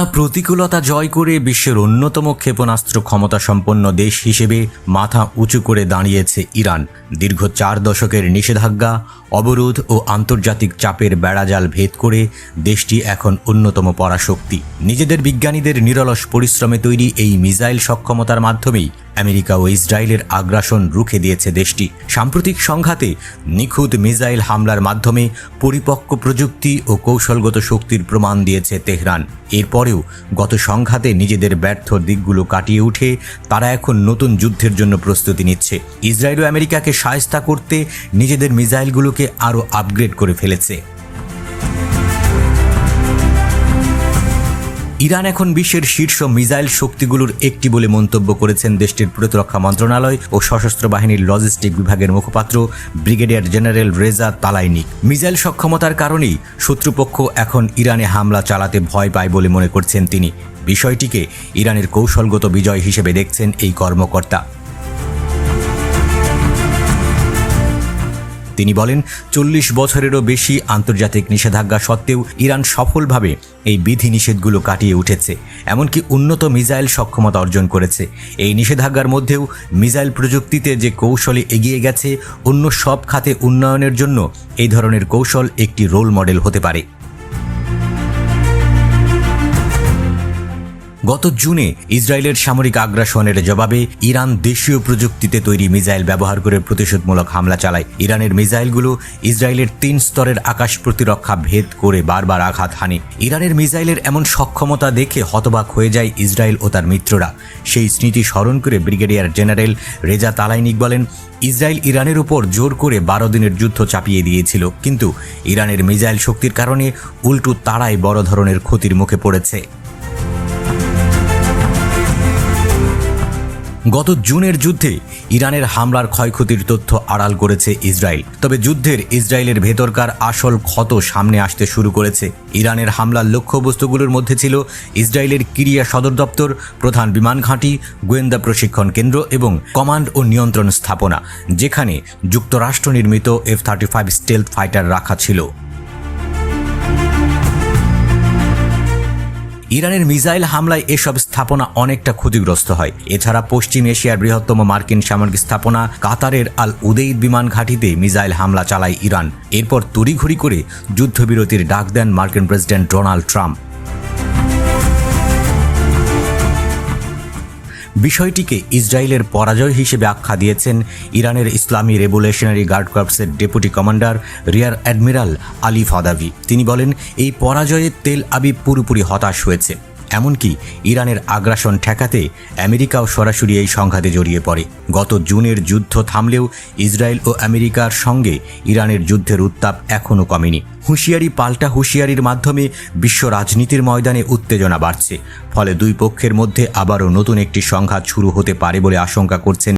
নানা প্রতিকূলতা জয় করে বিশ্বের অন্যতম ক্ষেপণাস্ত্র ক্ষমতাসম্পন্ন দেশ হিসেবে মাথা উঁচু করে দাঁড়িয়েছে ইরান। দীর্ঘ 4 দশকের নিষেধাজ্ঞা, অবরোধ ও আন্তর্জাতিক চাপের বেড়াজাল ভেদ করে দেশটি এখন অন্যতম পরাশক্তি। নিজেদের বিজ্ঞানীদের নিরলস পরিশ্রমে তৈরি এই মিসাইল সক্ষমতার মাধ্যমেই আমেরিকা ও ইসরায়েলের আগ্রাসন রুখে দিয়েছে দেশটি। সাম্প্রতিক সংঘাতে নিখুঁত মিসাইল হামলার মাধ্যমে পরিপক্ক প্রযুক্তি ও কৌশলগত শক্তির প্রমাণ দিয়েছে তেহরান। এরপরেও গত সংঘাতে নিজেদের ব্যর্থ দিকগুলো কাটিয়ে উঠে তারা এখন নতুন যুদ্ধের জন্য প্রস্তুতি নিচ্ছে। ইসরায়েল ও আমেরিকাকে শায়েস্তা করতে নিজেদের মিসাইলগুলোকে আরও আপগ্রেড করে ফেলেছে। ইরান এখন বিশ্বের শীর্ষ মিসাইল শক্তিগুলোর একটি বলে মন্তব্য করেছেন দেশটির প্রতিরক্ষা মন্ত্রণালয় ও সশস্ত্র বাহিনীর লজিস্টিক বিভাগের মুখপাত্র ব্রিগেডিয়ার জেনারেল রেজা তালাইনিক। মিসাইল সক্ষমতার কারণেই শত্রুপক্ষ এখন ইরানে হামলা চালাতে ভয় পায় বলে মনে করছেন তিনি। বিষয়টিকে ইরানের কৌশলগত বিজয় হিসেবে দেখছেন এই কর্মকর্তা। তিনি বলেন, 40 বছরেরও বেশি আন্তর্জাতিক নিষেধাজ্ঞা সত্ত্বেও ইরান সফলভাবে এই বিধিনিষেধগুলো কাটিয়ে উঠেছে, এমনকি উন্নত মিসাইল সক্ষমতা অর্জন করেছে। এই নিষেধাজ্ঞার মধ্যেও মিসাইল প্রযুক্তিতে যে কৌশলে এগিয়ে গেছে, অন্য সব খাতে উন্নয়নের জন্য এই ধরনের কৌশল একটি রোল মডেল হতে পারে। গত জুনে ইসরায়েলের সামরিক আগ্রাসনের জবাবে ইরান দেশীয় প্রযুক্তিতে তৈরি মিসাইল ব্যবহার করে প্রতিশোধমূলক হামলা চালায়। ইরানের মিসাইলগুলো ইসরায়েলের 3 স্তরের আকাশ প্রতিরক্ষা ভেদ করে বারবার আঘাত হানে। ইরানের মিসাইলের এমন সক্ষমতা দেখে হতবাক হয়ে যায় ইসরায়েল ও তার মিত্ররা। সেই স্মৃতি স্মরণ করে ব্রিগেডিয়ার জেনারেল রেজা তালাইনিক বলেন, ইসরায়েল ইরানের উপর জোর করে 12 দিনের যুদ্ধ চাপিয়ে দিয়েছিল, কিন্তু ইরানের মিসাইল শক্তির কারণে উল্টো তারাই বড় ধরনের ক্ষতির মুখে পড়েছে। গত জুনের যুদ্ধে ইরানের হামলার ক্ষয়ক্ষতির তথ্য আড়াল করেছে ইসরায়েল। তবে যুদ্ধের ইসরায়েলের ভেতরকার আসল ক্ষত সামনে আসতে শুরু করেছে। ইরানের হামলার লক্ষ্যবস্তুগুলোর মধ্যে ছিল ইসরায়েলের কিরিয়া সদর দপ্তর, প্রধান বিমান ঘাঁটি, গোয়েন্দা প্রশিক্ষণ কেন্দ্র এবং কমান্ড ও নিয়ন্ত্রণ স্থাপনা, যেখানে যুক্তরাষ্ট্র নির্মিত F-35 স্টেলথ ফাইটার রাখা ছিল। ইরানের মিসাইল হামলায় এসব স্থাপনা অনেকটা ক্ষতিগ্রস্ত হয়। এছাড়া পশ্চিম এশিয়ার বৃহত্তম মার্কিন সামরিক স্থাপনা কাতারের আল উদেইদ বিমান ঘাঁটিতে মিসাইল হামলা চালায় ইরান। এরপর তড়িঘড়ি করে যুদ্ধবিরতির ডাক দেন মার্কিন প্রেসিডেন্ট ডোনাল্ড ট্রাম্প। বিষয়টিকে ইসরায়েলের পরাজয় হিসেবে আখ্যা দিয়েছেন ইরানের ইসলামী রেভলিউশনারি গার্ড কর্পসের deputy commander rear admiral Ali Fadavi. তিনি বলেন, এই পরাজয়ে তেল আবিব পুরোপুরি হতাশ হয়েছে। এমনকি ইরানের আগ্রাসন ঠেকাতে আমেরিকাও সরাসরি এই সংঘাতে জড়িয়ে পড়ে। গত জুনের যুদ্ধ থামলেও ইসরায়েল ও আমেরিকার সঙ্গে ইরানের যুদ্ধের উত্তাপ এখনও কমেনি। হুঁশিয়ারি পাল্টা হুঁশিয়ারির মাধ্যমে বিশ্ব রাজনীতির ময়দানে উত্তেজনা বাড়ছে। ফলে দুই পক্ষের মধ্যে আবারও নতুন একটি সংঘাত শুরু হতে পারে বলে আশঙ্কা করছেন